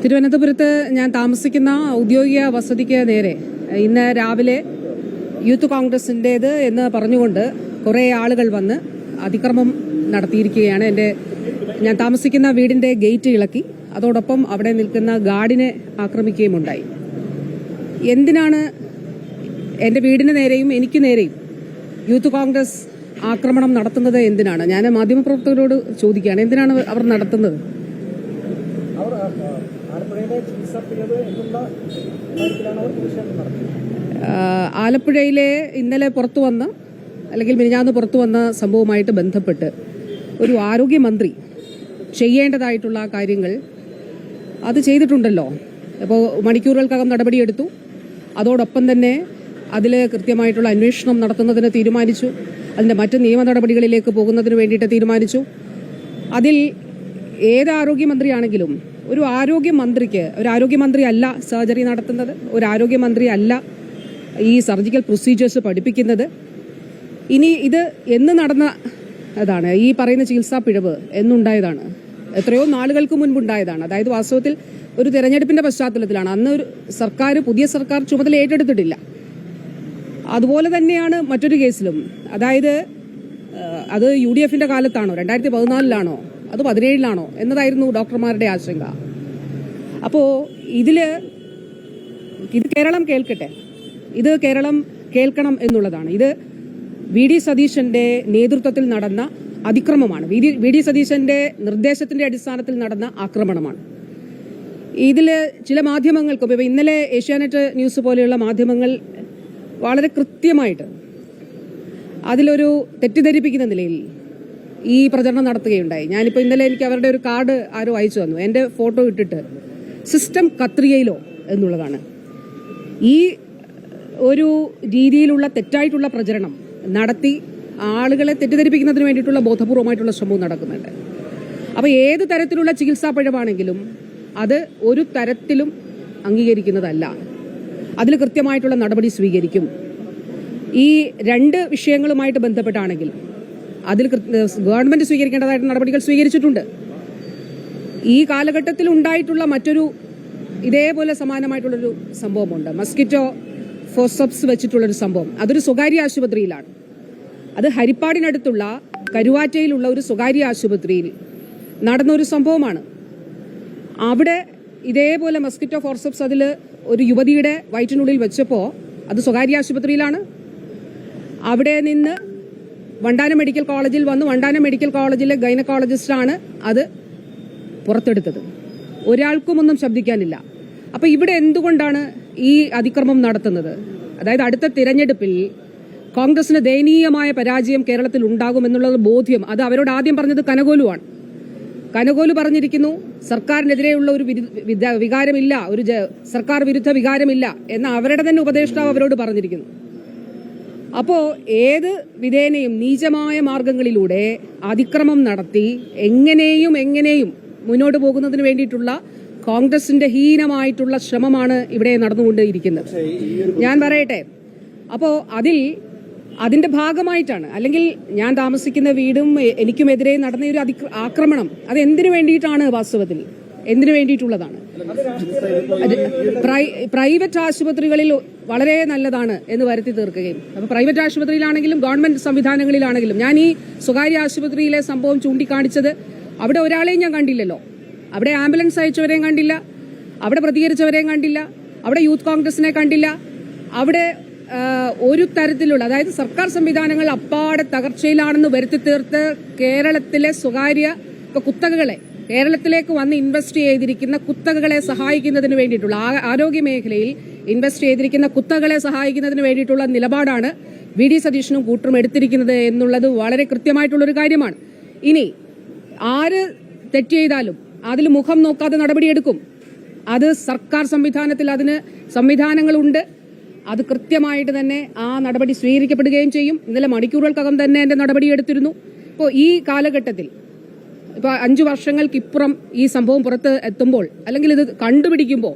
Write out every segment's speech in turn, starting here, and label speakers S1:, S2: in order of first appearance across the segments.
S1: തിരുവനന്തപുരത്ത് ഞാൻ താമസിക്കുന്ന ഔദ്യോഗിക വസതിക്ക് നേരെ ഇന്ന് രാവിലെ യൂത്ത് കോൺഗ്രസിൻ്റേത് എന്ന് പറഞ്ഞുകൊണ്ട് കുറേ ആളുകൾ വന്ന് അതിക്രമം നടത്തിയിരിക്കുകയാണ്. ഞാൻ താമസിക്കുന്ന വീടിന്റെ ഗേറ്റ് ഇളക്കി, അതോടൊപ്പം അവിടെ നിൽക്കുന്ന ഗാർഡിനെ ആക്രമിക്കുകയുമുണ്ടായി. എന്തിനാണ് എൻ്റെ വീടിന് നേരെയും എനിക്ക് നേരെയും യൂത്ത് കോൺഗ്രസ് ആക്രമണം നടത്തുന്നത്? എന്തിനാണ്? ഞാൻ മാധ്യമപ്രവർത്തകരോട് ചോദിക്കുകയാണ്, എന്തിനാണ് അവർ നടത്തുന്നത്? ആലപ്പുഴയിലെ ഇന്നലെ പുറത്തു വന്ന അല്ലെങ്കിൽ മിനിഞ്ഞാന്ന് പുറത്തു വന്ന സംഭവവുമായിട്ട് ബന്ധപ്പെട്ട് ഒരു ആരോഗ്യമന്ത്രി ചെയ്യേണ്ടതായിട്ടുള്ള കാര്യങ്ങൾ അത് ചെയ്തിട്ടുണ്ടല്ലോ. അപ്പോൾ മണിക്കൂറുകൾക്കകം നടപടിയെടുത്തു. അതോടൊപ്പം തന്നെ അതിൽ കൃത്യമായിട്ടുള്ള അന്വേഷണം നടത്തുന്നതിന് തീരുമാനിച്ചു. അതിൻ്റെ മറ്റ് നിയമ നടപടികളിലേക്ക് പോകുന്നതിന് വേണ്ടിയിട്ട് തീരുമാനിച്ചു. അതിൽ ഏത് ആരോഗ്യമന്ത്രിയാണെങ്കിലും ഒരു ആരോഗ്യമന്ത്രി അല്ല സർജറി നടത്തുന്നത്, ഒരു ആരോഗ്യമന്ത്രി അല്ല ഈ സർജിക്കൽ പ്രൊസീജിയേഴ്സ് പഠിപ്പിക്കുന്നത്. ഇനി ഇത് എന്ന് നടന്ന അതാണ് ഈ പറയുന്ന ചികിത്സാ പിഴവ് എന്നുണ്ടായതാണ്, എത്രയോ നാളുകൾക്ക് മുൻപുണ്ടായതാണ്. അതായത് വാസ്തവത്തിൽ ഒരു തെരഞ്ഞെടുപ്പിന്റെ പശ്ചാത്തലത്തിലാണ്. അന്ന് ഒരു പുതിയ സർക്കാർ ചുമതല ഏറ്റെടുത്തിട്ടില്ല. അതുപോലെ തന്നെയാണ് മറ്റൊരു കേസിലും. അതായത് അത് UDFന്റെ കാലത്താണോ, 2014 അത് 2017 എന്നതായിരുന്നു ഡോക്ടർമാരുടെ ആശങ്ക. അപ്പോൾ ഇത് കേരളം കേൾക്കട്ടെ, ഇത് കേരളം കേൾക്കണം എന്നുള്ളതാണ്. ഇത് VD സതീശന്റെ നേതൃത്വത്തിൽ നടന്ന അതിക്രമമാണ്. VD സതീശന്റെ നിർദ്ദേശത്തിന്റെ അടിസ്ഥാനത്തിൽ നടന്ന ആക്രമണമാണ്. ഇതിൽ ചില മാധ്യമങ്ങൾക്കും ഇപ്പം ഇന്നലെ ഏഷ്യാനെറ്റ് ന്യൂസ് പോലെയുള്ള മാധ്യമങ്ങൾ വളരെ കൃത്യമായിട്ട് അതിലൊരു തെറ്റിദ്ധരിപ്പിക്കുന്ന നിലയിൽ ഈ പ്രചരണം നടത്തുകയുണ്ടായി. ഞാനിപ്പോൾ ഇന്നലെ എനിക്ക് അവരുടെ ഒരു കാർഡ് ആരോ അയച്ചു തന്നു, എൻ്റെ ഫോട്ടോ ഇട്ടിട്ട് സിസ്റ്റം കത്രികയിലോ എന്നുള്ളതാണ്. ഈ ഒരു രീതിയിലുള്ള തെറ്റായിട്ടുള്ള പ്രചരണം നടത്തി ആളുകളെ തെറ്റിദ്ധരിപ്പിക്കുന്നതിന് വേണ്ടിയിട്ടുള്ള ബോധപൂർവമായിട്ടുള്ള ശ്രമവും നടക്കുന്നുണ്ട്. അപ്പോൾ ഏത് തരത്തിലുള്ള ചികിത്സാ പിഴവാണെങ്കിലും അത് ഒരു തരത്തിലും അംഗീകരിക്കുന്നതല്ല. അതിൽ കൃത്യമായിട്ടുള്ള നടപടി സ്വീകരിക്കും. ഈ രണ്ട് വിഷയങ്ങളുമായിട്ട് ബന്ധപ്പെട്ടാണെങ്കിൽ അതിൽ ഗവൺമെന്റ് സ്വീകരിക്കേണ്ടതായിട്ടുള്ള നടപടികൾ സ്വീകരിച്ചിട്ടുണ്ട്. ഈ കാലഘട്ടത്തിൽ ഉണ്ടായിട്ടുള്ള മറ്റൊരു ഇതേപോലെ സമാനമായിട്ടുള്ളൊരു സംഭവമുണ്ട്. മസ്കിറ്റോ ഫോർസെപ്സ് വെച്ചിട്ടുള്ളൊരു സംഭവം. അതൊരു സ്വകാര്യ ആശുപത്രിയിലാണ്. അത് ഹരിപ്പാടിനടുത്തുള്ള കരുവാറ്റയിലുള്ള ഒരു സ്വകാര്യ ആശുപത്രിയിൽ നടന്നൊരു സംഭവമാണ്. അവിടെ ഇതേപോലെ മസ്കിറ്റോ ഫോർസെപ്സ് അതിൽ ഒരു യുവതിയുടെ വയറ്റിനുള്ളിൽ വെച്ചപ്പോൾ അത് സ്വകാര്യ ആശുപത്രിയിലാണ്. അവിടെ നിന്ന് വണ്ടാനം മെഡിക്കൽ കോളേജിൽ വന്ന് വണ്ടാനം മെഡിക്കൽ കോളേജിലെ ഗൈനക്കോളജിസ്റ്റാണ് അത് പുറത്തെടുത്തത്. ഒരാൾക്കും ഒന്നും ശബ്ദിക്കാനില്ല. അപ്പൊ ഇവിടെ എന്തുകൊണ്ടാണ് ഈ അതിക്രമം നടത്തുന്നത്? അതായത് അടുത്ത തിരഞ്ഞെടുപ്പിൽ കോൺഗ്രസിന് ദയനീയമായ പരാജയം കേരളത്തിൽ ഉണ്ടാകുമെന്നുള്ള ബോധ്യം അത് അവരോട് ആദ്യം പറഞ്ഞത് കനകോലുവാണ്. കനകോലു പറഞ്ഞിരിക്കുന്നു, സർക്കാരിനെതിരെയുള്ള ഒരു വികാരമില്ല, ഒരു സർക്കാർ വിരുദ്ധ വികാരമില്ല എന്ന അവരുടെ തന്നെ ഉപദേഷ്ടാവ് അവരോട് പറഞ്ഞിരിക്കുന്നു. അപ്പോ ഏത് വിധേനയും നീചമായ മാർഗങ്ങളിലൂടെ അതിക്രമം നടത്തി എങ്ങനെയും മുന്നോട്ട് പോകുന്നതിന് വേണ്ടിയിട്ടുള്ള കോൺഗ്രസിന്റെ ഹീനമായിട്ടുള്ള ശ്രമമാണ് ഇവിടെ നടന്നുകൊണ്ടിരിക്കുന്നത്. ഞാൻ പറയട്ടെ, അപ്പോ അതിന്റെ ഭാഗമായിട്ടാണ്, അല്ലെങ്കിൽ ഞാൻ താമസിക്കുന്ന വീടും എനിക്കുമെതിരെ നടന്ന ഒരു ആക്രമണം അത് എന്തിനു വേണ്ടിയിട്ടാണ്? വാസ്തവത്തിൽ എന്തിനു വേണ്ടിയിട്ടുള്ളതാണ്? പ്രൈവറ്റ് ആശുപത്രികളിൽ വളരെ നല്ലതാണ് എന്ന് വരുത്തി തീർക്കുകയും, അപ്പൊ പ്രൈവറ്റ് ആശുപത്രിയിലാണെങ്കിലും ഗവൺമെന്റ് സംവിധാനങ്ങളിലാണെങ്കിലും, ഞാൻ ഈ സ്വകാര്യ ആശുപത്രിയിലെ സംഭവം ചൂണ്ടിക്കാണിച്ചത് അവിടെ ഒരാളെയും ഞാൻ കണ്ടില്ലല്ലോ. അവിടെ ആംബുലൻസ് അയച്ചവരെയും കണ്ടില്ല, അവിടെ പ്രതികരിച്ചവരെയും കണ്ടില്ല, അവിടെ യൂത്ത് കോൺഗ്രസിനെ കണ്ടില്ല, അവിടെ ഒരു തരത്തിലുള്ള, അതായത് സർക്കാർ സംവിധാനങ്ങൾ അപ്പാടെ തകർച്ചയിലാണെന്ന് വരുത്തി തീർത്ത് കേരളത്തിലെ സ്വകാര്യ കുത്തകകളെ, കേരളത്തിലേക്ക് വന്ന് ഇൻവെസ്റ്റ് ചെയ്തിരിക്കുന്ന കുത്തകകളെ സഹായിക്കുന്നതിന് വേണ്ടിയിട്ടുള്ള, ആരോഗ്യ മേഖലയിൽ ഇൻവെസ്റ്റ് ചെയ്തിരിക്കുന്ന കുത്തകളെ സഹായിക്കുന്നതിന് വേണ്ടിയിട്ടുള്ള നിലപാടാണ് VD സതീശനും കൂട്ടരും എടുത്തിരിക്കുന്നത് എന്നുള്ളത് വളരെ കൃത്യമായിട്ടുള്ളൊരു കാര്യമാണ്. ഇനി ആര് തെറ്റ് ചെയ്താലും അതിൽ മുഖം നോക്കാതെ നടപടിയെടുക്കും. അത് സർക്കാർ സംവിധാനത്തിൽ അതിന് സംവിധാനങ്ങളുണ്ട്. അത് കൃത്യമായിട്ട് തന്നെ ആ നടപടി സ്വീകരിക്കപ്പെടുകയും ചെയ്യും. ഇന്നലെ മണിക്കൂറുകൾക്കകം തന്നെ എന്റെ നടപടിയെടുത്തിരുന്നു. ഇപ്പോൾ ഈ കാലഘട്ടത്തിൽ ഇപ്പോൾ 5 വർഷങ്ങൾക്കിപ്പുറം ഈ സംഭവം പുറത്ത് എത്തുമ്പോൾ, അല്ലെങ്കിൽ ഇത് കണ്ടുപിടിക്കുമ്പോൾ,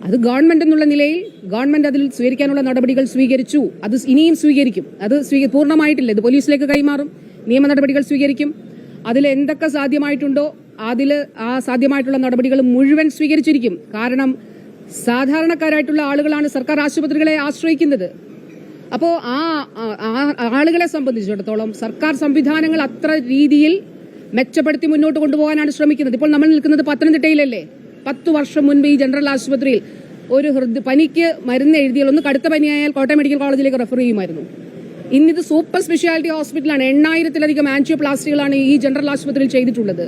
S1: അത് ഗവൺമെന്റ് എന്നുള്ള നിലയിൽ ഗവൺമെന്റ് അതിൽ സ്വീകരിക്കാനുള്ള നടപടികൾ സ്വീകരിച്ചു. അത് ഇനിയും സ്വീകരിക്കും. അത് പൂർണ്ണമായിട്ടില്ല, ഇത് പോലീസിലേക്ക് കൈമാറും, നിയമ നടപടികൾ സ്വീകരിക്കും. അതിൽ എന്തൊക്കെ സാധ്യമായിട്ടുണ്ടോ ആ സാധ്യമായിട്ടുള്ള നടപടികൾ മുഴുവൻ സ്വീകരിച്ചിരിക്കും. കാരണം സാധാരണക്കാരായിട്ടുള്ള ആളുകളാണ് സർക്കാർ ആശുപത്രികളെ ആശ്രയിക്കുന്നത്. അപ്പോൾ ആ ആളുകളെ സംബന്ധിച്ചിടത്തോളം സർക്കാർ സംവിധാനങ്ങൾ അത്ര രീതിയിൽ മെച്ചപ്പെടുത്തി മുന്നോട്ട് കൊണ്ടുപോകാനാണ് ശ്രമിക്കുന്നത്. ഇപ്പോൾ നമ്മൾ നിൽക്കുന്നത് പത്തനംതിട്ടയിലല്ലേ. 10 വർഷം മുൻപ് ഈ ജനറൽ ആശുപത്രിയിൽ ഒരു പനിക്ക് മരുന്ന് എഴുതിയാൽ, ഒന്ന് കടുത്ത പനിയായാൽ കോട്ടയം മെഡിക്കൽ കോളേജിലേക്ക് റെഫർ ചെയ്യുമായിരുന്നു. ഇന്നിത് സൂപ്പർ സ്പെഷ്യാലിറ്റി ഹോസ്പിറ്റലാണ്. 8000-ലധികം ആൻജിയോപ്ലാസ്റ്റികളാണ് ഈ ജനറൽ ആശുപത്രിയിൽ ചെയ്തിട്ടുള്ളത്.